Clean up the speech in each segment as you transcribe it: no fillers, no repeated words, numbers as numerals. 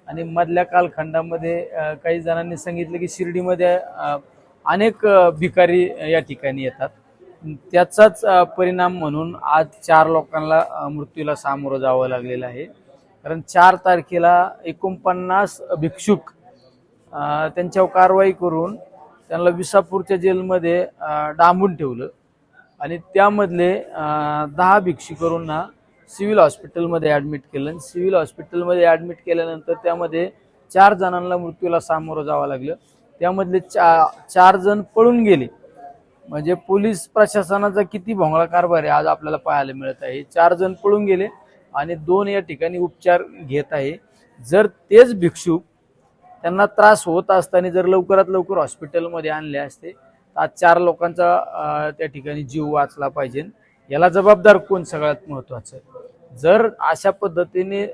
आणि मधल्या कालखंडामध्ये काही जणांनी सांगितलं की शिर्डीमध्ये अनेक भिकारी या ठिकाणी येतात। त्याचाच परिणाम म्हणून आज 4 लोकांना मृत्यूला सामोरं जावं लागलेलं आहे। कारण 4 तारखेला 49 भिक्षुक त्यांच्यावर कारवाई करून त्यांना विसापूरच्या जेलमध्ये डांबून ठेवलं आणि त्यामधले 10 भिक्षुकांना सिव्हिल हॉस्पिटलमध्ये ॲडमिट केलं। सिव्हिल हॉस्पिटलमध्ये ॲडमिट केल्यानंतर त्यामध्ये 4 जणांना मृत्यूला सामोरं जावं लागलं। त्यामधले 4 जण पळून गेले। म्हणजे पोलीस प्रशासनाचा किती भोंगळा कारभार आहे आज आपल्याला पाहायला मिळत आहे। 4 जण पळून गेले आणि 2 या ठिकाणी उपचार घेत आहे। जर तेच भिक्षुक त्यांना त्रास होत असताना जर लवकरात लवकर हॉस्पिटलमध्ये आणले असते तर आज 4 लोकांचा त्या ठिकाणी जीव वाचला पाहिजे। याला जबाबदार कोण सगळ्यात महत्त्वाचं? जर अशा पद्धतीने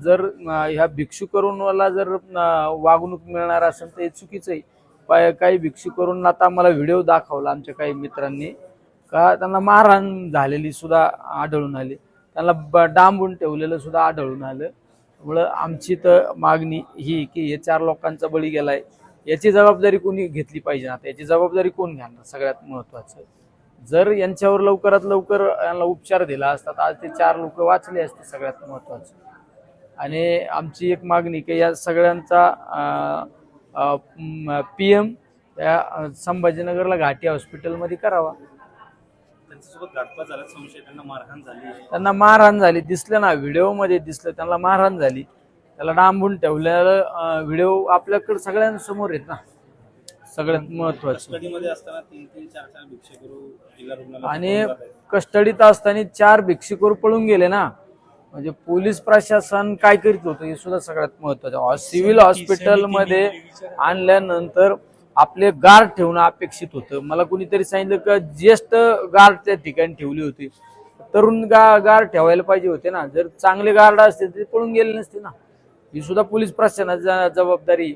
जर ह्या भिक्षुकांना जर वागणूक मिळणार असेल तर हे चुकीचं आहे। काही भिक्षुकांना आता आम्हाला व्हिडिओ दाखवला आमच्या काही मित्रांनी का त्यांना मारहाण झालेली सुद्धा आढळून आली, त्यांना डांबून ठेवलेलं सुद्धा आढळून आलं। त्यामुळं आमची तर मागणी ही की हे 4 लोकांचा बळी गेलाय याची जबाबदारी कोणी घेतली पाहिजे। आता याची जबाबदारी कोण घेणार? सगळ्यात महत्त्वाचं जर यांच्यावर लवकरात लवकर यांना उपचार दिला असता तर आज ते 4 लोक वाचले असते सगळ्यात महत्त्वाचं। आणि आमची एक मागणी की या सगळ्यांचा PM त्या संभाजीनगरला घाटी हॉस्पिटलमध्ये करावा। त्यांच्यासोबत घातपात झाला संशय, त्यांना मारहाण झाली दिसलं ना, व्हिडिओमध्ये दिसलं त्यांना मारहाण झाली, त्याला डांबून ठेवलेलं व्हिडिओ आपल्याकडे सगळ्यांसमोर आहेत ना। सगळ्यात महत्त्वाचं आणि कस्टडीत असताना 4 भिक्षुक पळून गेले ना, म्हणजे पोलीस प्रशासन काय करीत होतं हे सुद्धा सगळ्यात महत्त्वाचं। सिव्हिल हॉस्पिटलमध्ये आणल्यानंतर आपले गार्ड ठेवणं अपेक्षित होतं। मला कुणीतरी सांगितलं की ज्येष्ठ गार्ड त्या ठिकाणी ठेवले होते, तरुण गार्ड ठेवायला पाहिजे होते ना। जर चांगले गार्ड असते ते पळून गेले नसते ना। ही सुद्धा पोलीस प्रशासनाची जबाबदारी।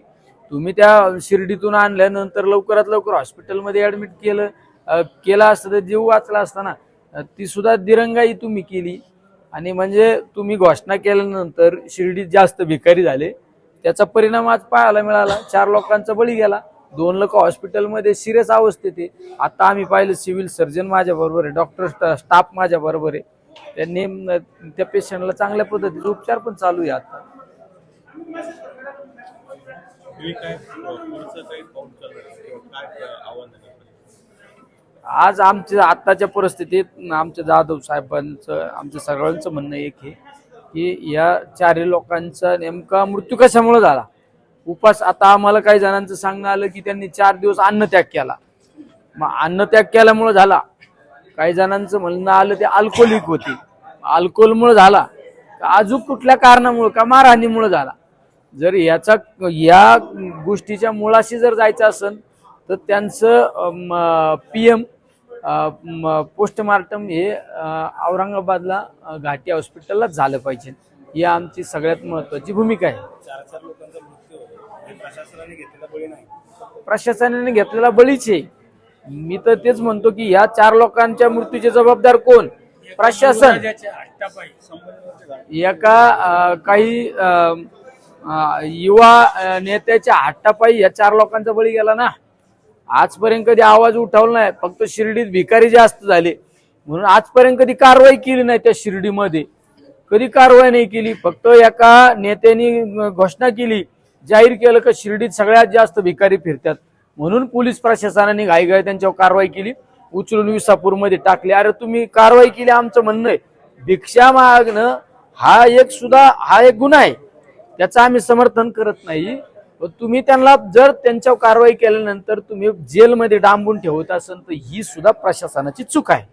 तुम्ही त्या शिर्डीतून आणल्यानंतर लवकरात लवकर हॉस्पिटलमध्ये ॲडमिट केलं असतं तर जीव वाचला असता ना। ती सुद्धा दिरंगाई तुम्ही केली आणि म्हणजे तुम्ही घोषणा केल्यानंतर शिर्डीत जास्त भिकारी झाले, त्याचा परिणाम आज पाहायला मिळाला। 4 लोकांचा बळी गेला, 2 लोक हॉस्पिटलमध्ये सिरियस अवस्थेत आहे। आता आम्ही पाहिलं सिव्हिल सर्जन माझ्या बरोबर आहे, डॉक्टर स्टाफ माझ्या बरोबर आहे, त्यांनी त्या पेशंटला चांगल्या पद्धतीचे उपचार पण चालू आहे। आता आज आमच्या आताच्या परिस्थितीत आमच्या जाधव साहेबांचं आमच्या सगळ्यांचं म्हणणं एक आहे की या 4 लोकांचा नेमका मृत्यू कशामुळे झाला। उपास आता आम्हाला काही जणांचं सांगणं आलं की त्यांनी 4 दिवस अन्नत्याग केला, मग अन्नत्याग केल्यामुळे झाला। काही जणांचं म्हणणं आलं ते अल्कोहोलिक होते, अल्कोहोलमुळे झाला, अजून कुठल्या कारणामुळे का मारहाणीमुळे झाला। जर या गोष्टीच्या मुळाशी जर जायचं असेल तर त्यांचं PM पोस्टमार्टम हे औरंगाबादला घाटी हॉस्पिटलला झालं पाहिजे। ही आमची सगळ्यात महत्त्वाची भूमिका आहे। 4 लोकांचा मृत्यू हे प्रशासनाने घेतलेला बळी नाही, प्रशासनाने घेतलेला बळीच आहे। मी तर तेच म्हणतो की या 4 लोकांच्या मृत्यूचे जबाबदार कोण? प्रशासन। एका काही युवा नेत्याच्या हट्टापायी या 4 लोकांचा बळी गेला ना। आजपर्यंत कधी आवाज उठवला नाही, फक्त शिर्डीत भिकारी जास्त झाले म्हणून आजपर्यंत कधी कारवाई केली नाही। त्या शिर्डीमध्ये कधी कारवाई नाही केली, फक्त एका नेत्याने घोषणा केली, जाहीर केलं की शिर्डीत सगळ्यात जास्त भिकारी फिरतात म्हणून पोलीस प्रशासनाने घाईघाई त्यांच्यावर कारवाई केली, उचलून विसापूरमध्ये टाकले। अरे तुम्ही कारवाई केली, आमचं म्हणणं आहे भिक्षा मागणं हा एक गुन्हा आहे, त्याचं आम्ही समर्थन करत नाही। तुम्ही त्यांना जर त्यांच्यावर कारवाई केल्यानंतर तुम्ही जेलमध्ये डांबून ठेवत असाल तर ही सुद्धा प्रशासनाची चूक आहे।